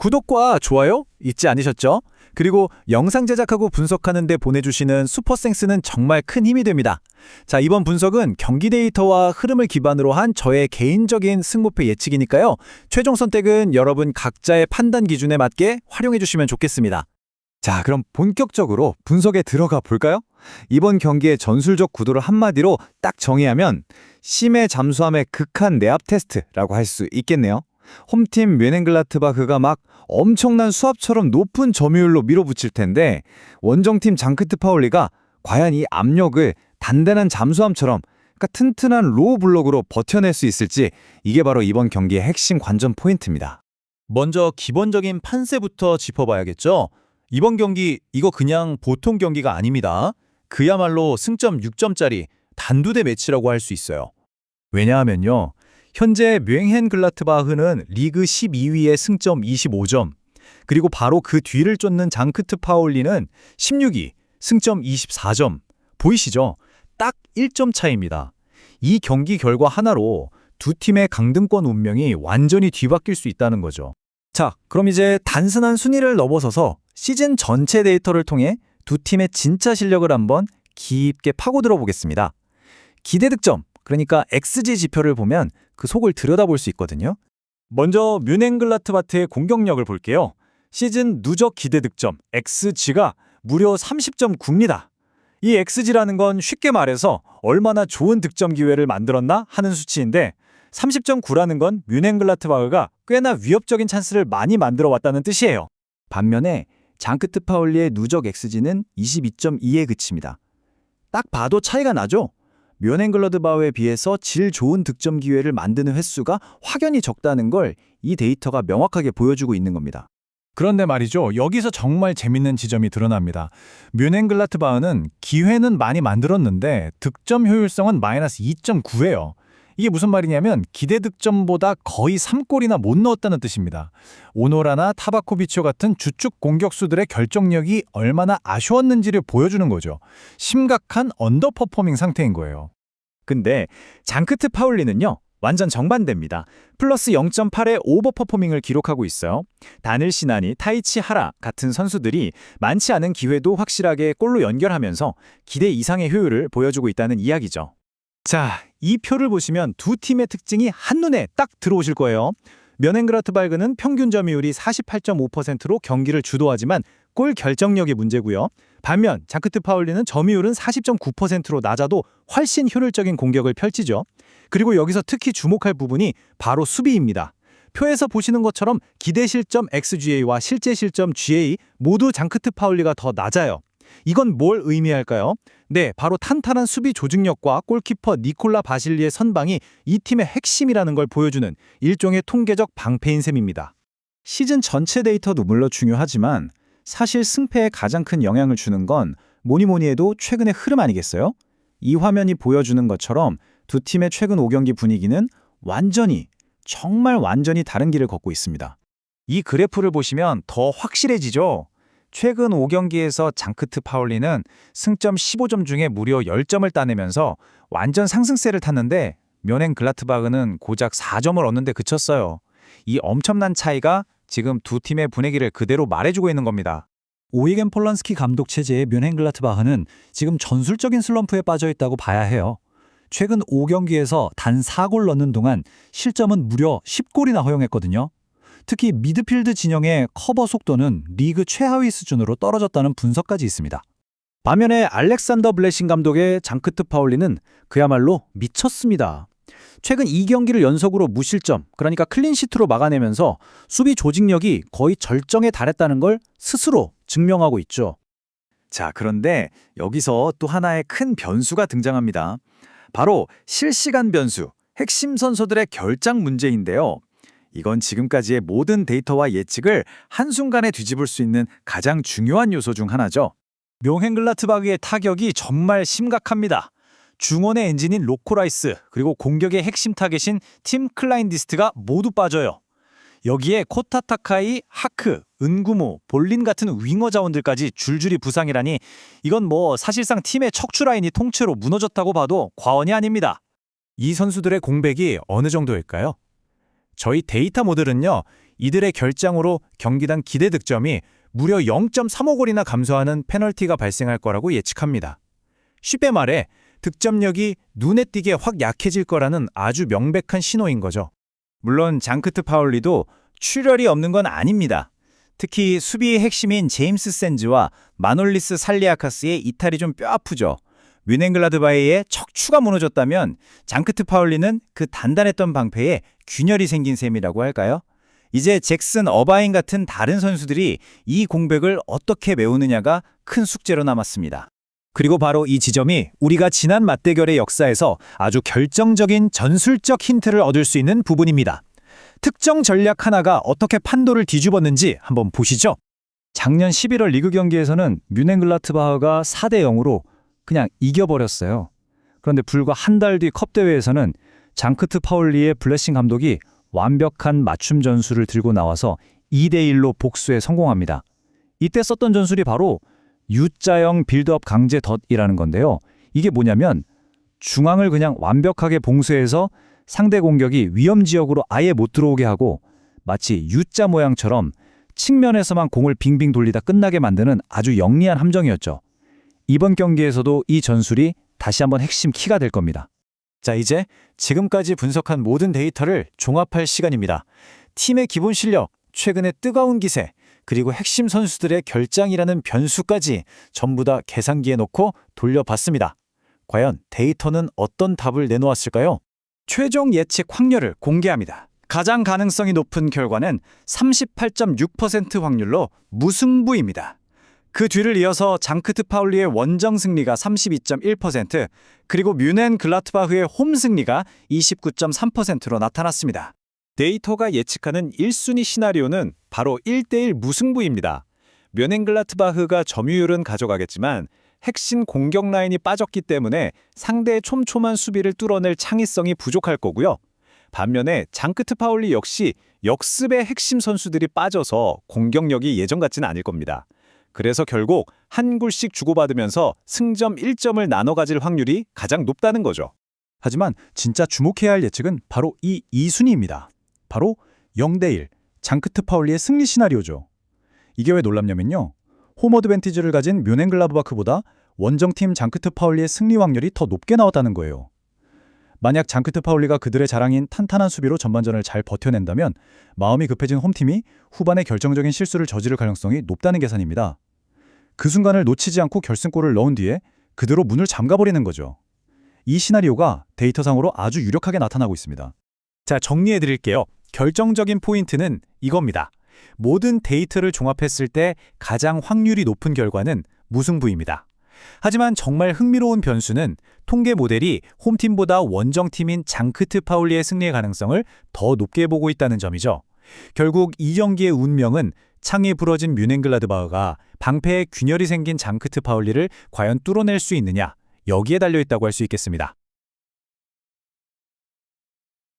구독과 좋아요 잊지 않으셨죠? 그리고 영상 제작하고 분석하는 데 보내주시는 슈퍼생스는 정말 큰 힘이 됩니다. 자, 이번 분석은 경기 데이터와 흐름을 기반으로 한 저의 개인적인 승부패 예측이니까요. 최종 선택은 여러분 각자의 판단 기준에 맞게 활용해 주시면 좋겠습니다. 자, 그럼 본격적으로 분석에 들어가 볼까요? 이번 경기의 전술적 구도를 한마디로 딱 정의하면 심해 잠수함의 극한 내압 테스트라고 할 수 있겠네요. 홈팀 뮌헨글라트바흐가 막 엄청난 수압처럼 높은 점유율로 밀어붙일 텐데 원정팀 장크트 파울리가 과연 이 압력을 단단한 잠수함처럼 그러니까 튼튼한 로우 블록으로 버텨낼 수 있을지 이게 바로 이번 경기의 핵심 관전 포인트입니다. 먼저 기본적인 판세부터 짚어봐야겠죠? 이번 경기 이거 그냥 보통 경기가 아닙니다. 그야말로 승점 6점짜리 단두대 매치라고 할 수 있어요. 왜냐하면요. 현재 뮌헨글라트바흐는 리그 12위의 승점 25점, 그리고 바로 그 뒤를 쫓는 장크트 파울리는 16위, 승점 24점. 보이시죠? 딱 1점 차이입니다. 이 경기 결과 하나로 두 팀의 강등권 운명이 완전히 뒤바뀔 수 있다는 거죠. 자, 그럼 이제 단순한 순위를 넘어서서 시즌 전체 데이터를 통해 두 팀의 진짜 실력을 한번 깊게 파고들어 보겠습니다. 기대 득점, 그러니까 XG 지표를 보면 그 속을 들여다볼 수 있거든요. 먼저 뮌헨글라트바흐의 공격력을 볼게요. 시즌 누적 기대 득점 XG가 무려 30.9입니다. 이 XG라는 건 쉽게 말해서 얼마나 좋은 득점 기회를 만들었나 하는 수치인데 30.9라는 건 뮌헨글라트바흐가 꽤나 위협적인 찬스를 많이 만들어 왔다는 뜻이에요. 반면에 장크트 파울리의 누적 XG는 22.2에 그칩니다. 딱 봐도 차이가 나죠? 뮌헨글라트바흐에 비해서 질 좋은 득점 기회를 만드는 횟수가 확연히 적다는 걸 이 데이터가 명확하게 보여주고 있는 겁니다. 그런데 말이죠. 여기서 정말 재밌는 지점이 드러납니다. 뮌헨글라트바흐는 기회는 많이 만들었는데 득점 효율성은 마이너스 2.9예요. 이게 무슨 말이냐면 기대 득점보다 거의 3골이나 못 넣었다는 뜻입니다. 오노라나 타바코비치오 같은 주축 공격수들의 결정력이 얼마나 아쉬웠는지를 보여주는 거죠. 심각한 언더퍼포밍 상태인 거예요. 근데 장크트 파울리는요. 완전 정반대입니다. 플러스 0.8의 오버퍼포밍을 기록하고 있어요. 다닐 시나니, 타이치 하라 같은 선수들이 많지 않은 기회도 확실하게 골로 연결하면서 기대 이상의 효율을 보여주고 있다는 이야기죠. 자, 이 표를 보시면 두 팀의 특징이 한눈에 딱 들어오실 거예요. 뮌헨글라트바흐는 평균 점유율이 48.5%로 경기를 주도하지만 골 결정력이 문제고요. 반면 장크트 파울리는 점유율은 40.9%로 낮아도 훨씬 효율적인 공격을 펼치죠. 그리고 여기서 특히 주목할 부분이 바로 수비입니다. 표에서 보시는 것처럼 기대 실점 XGA와 실제 실점 GA 모두 장크트 파울리가 더 낮아요. 이건 뭘 의미할까요? 네, 바로 탄탄한 수비 조직력과 골키퍼 니콜라 바실리의 선방이 이 팀의 핵심이라는 걸 보여주는 일종의 통계적 방패인 셈입니다. 시즌 전체 데이터도 물론 중요하지만 사실 승패에 가장 큰 영향을 주는 건 뭐니 해도 최근의 흐름 아니겠어요? 이 화면이 보여주는 것처럼 두 팀의 최근 5경기 분위기는 정말 완전히 다른 길을 걷고 있습니다. 이 그래프를 보시면 더 확실해지죠? 최근 5경기에서 장크트 파울리는 승점 15점 중에 무려 10점을 따내면서 완전 상승세를 탔는데 뮌헨글라트바흐는 고작 4점을 얻는 데 그쳤어요. 이 엄청난 차이가 지금 두 팀의 분위기를 그대로 말해주고 있는 겁니다. 오이겐 폴란스키 감독 체제의 뮌헨글라트바흐는 지금 전술적인 슬럼프에 빠져 있다고 봐야 해요. 최근 5경기에서 단 4골 넣는 동안 실점은 무려 10골이나 허용했거든요. 특히 미드필드 진영의 커버 속도는 리그 최하위 수준으로 떨어졌다는 분석까지 있습니다. 반면에 알렉산더 블레싱 감독의 장크트 파울리는 그야말로 미쳤습니다. 최근 2경기를 연속으로 무실점, 그러니까 클린시트로 막아내면서 수비 조직력이 거의 절정에 달했다는 걸 스스로 증명하고 있죠. 자, 그런데 여기서 또 하나의 큰 변수가 등장합니다. 바로 실시간 변수, 핵심 선수들의 결장 문제인데요. 이건 지금까지의 모든 데이터와 예측을 한순간에 뒤집을 수 있는 가장 중요한 요소 중 하나죠. 뮌헨글라트바흐의 타격이 정말 심각합니다. 중원의 엔진인 로코라이스, 그리고 공격의 핵심 타겟인 팀 클라인디스트가 모두 빠져요. 여기에 코타타카이, 하크, 은구모, 볼린 같은 윙어 자원들까지 줄줄이 부상이라니 이건 사실상 팀의 척추 라인이 통째로 무너졌다고 봐도 과언이 아닙니다. 이 선수들의 공백이 어느 정도일까요? 저희 데이터 모델은요, 이들의 결장으로 경기당 기대 득점이 무려 0.35골이나 감소하는 페널티가 발생할 거라고 예측합니다. 쉽게 말해 득점력이 눈에 띄게 확 약해질 거라는 아주 명백한 신호인 거죠. 물론 장크트 파울리도 출혈이 없는 건 아닙니다. 특히 수비의 핵심인 제임스 샌즈와 마놀리스 살리아카스의 이탈이 좀 뼈아프죠. 뮌헨글라드바흐의 척추가 무너졌다면 장크트 파울리는 그 단단했던 방패에 균열이 생긴 셈이라고 할까요? 이제 잭슨, 어바인 같은 다른 선수들이 이 공백을 어떻게 메우느냐가 큰 숙제로 남았습니다. 그리고 바로 이 지점이 우리가 지난 맞대결의 역사에서 아주 결정적인 전술적 힌트를 얻을 수 있는 부분입니다. 특정 전략 하나가 어떻게 판도를 뒤집었는지 한번 보시죠. 작년 11월 리그 경기에서는 뮌헨글라트바흐가 4대 0으로 그냥 이겨버렸어요. 그런데 불과 한 달 뒤 컵대회에서는 장크트 파울리의 블레싱 감독이 완벽한 맞춤 전술을 들고 나와서 2대 1로 복수에 성공합니다. 이때 썼던 전술이 바로 U자형 빌드업 강제 덫이라는 건데요. 이게 뭐냐면 중앙을 그냥 완벽하게 봉쇄해서 상대 공격이 위험 지역으로 아예 못 들어오게 하고 마치 U자 모양처럼 측면에서만 공을 빙빙 돌리다 끝나게 만드는 아주 영리한 함정이었죠. 이번 경기에서도 이 전술이 다시 한번 핵심 키가 될 겁니다. 자, 이제 지금까지 분석한 모든 데이터를 종합할 시간입니다. 팀의 기본 실력, 최근의 뜨거운 기세, 그리고 핵심 선수들의 결장이라는 변수까지 전부 다 계산기에 넣고 돌려봤습니다. 과연 데이터는 어떤 답을 내놓았을까요? 최종 예측 확률을 공개합니다. 가장 가능성이 높은 결과는 38.6% 확률로 무승부입니다. 그 뒤를 이어서 장크트 파울리의 원정 승리가 32.1%, 그리고 뮌헨글라트바흐의 홈 승리가 29.3%로 나타났습니다. 데이터가 예측하는 1순위 시나리오는 바로 1대1 무승부입니다. 뮌헨글라트바흐가 점유율은 가져가겠지만 핵심 공격 라인이 빠졌기 때문에 상대의 촘촘한 수비를 뚫어낼 창의성이 부족할 거고요. 반면에 장크트 파울리 역시 역습의 핵심 선수들이 빠져서 공격력이 예전 같지는 않을 겁니다. 그래서 결국 한 골씩 주고받으면서 승점 1점을 나눠 가질 확률이 가장 높다는 거죠. 하지만 진짜 주목해야 할 예측은 바로 이 2순위입니다. 바로 0대1 장크트 파울리의 승리 시나리오죠. 이게 왜 놀랍냐면요. 홈 어드밴티지를 가진 뮌헨글라드바흐보다 원정팀 장크트 파울리의 승리 확률이 더 높게 나왔다는 거예요. 만약 장크트 파울리가 그들의 자랑인 탄탄한 수비로 전반전을 잘 버텨낸다면 마음이 급해진 홈팀이 후반에 결정적인 실수를 저지를 가능성이 높다는 계산입니다. 그 순간을 놓치지 않고 결승골을 넣은 뒤에 그대로 문을 잠가버리는 거죠. 이 시나리오가 데이터상으로 아주 유력하게 나타나고 있습니다. 자, 정리해드릴게요. 결정적인 포인트는 이겁니다. 모든 데이터를 종합했을 때 가장 확률이 높은 결과는 무승부입니다. 하지만 정말 흥미로운 변수는 통계 모델이 홈팀보다 원정팀인 장크트 파울리의 승리의 가능성을 더 높게 보고 있다는 점이죠. 결국 이 경기의 운명은 창이 부러진 뮌헨글라드바흐가 방패에 균열이 생긴 장크트 파울리를 과연 뚫어낼 수 있느냐, 여기에 달려있다고 할 수 있겠습니다.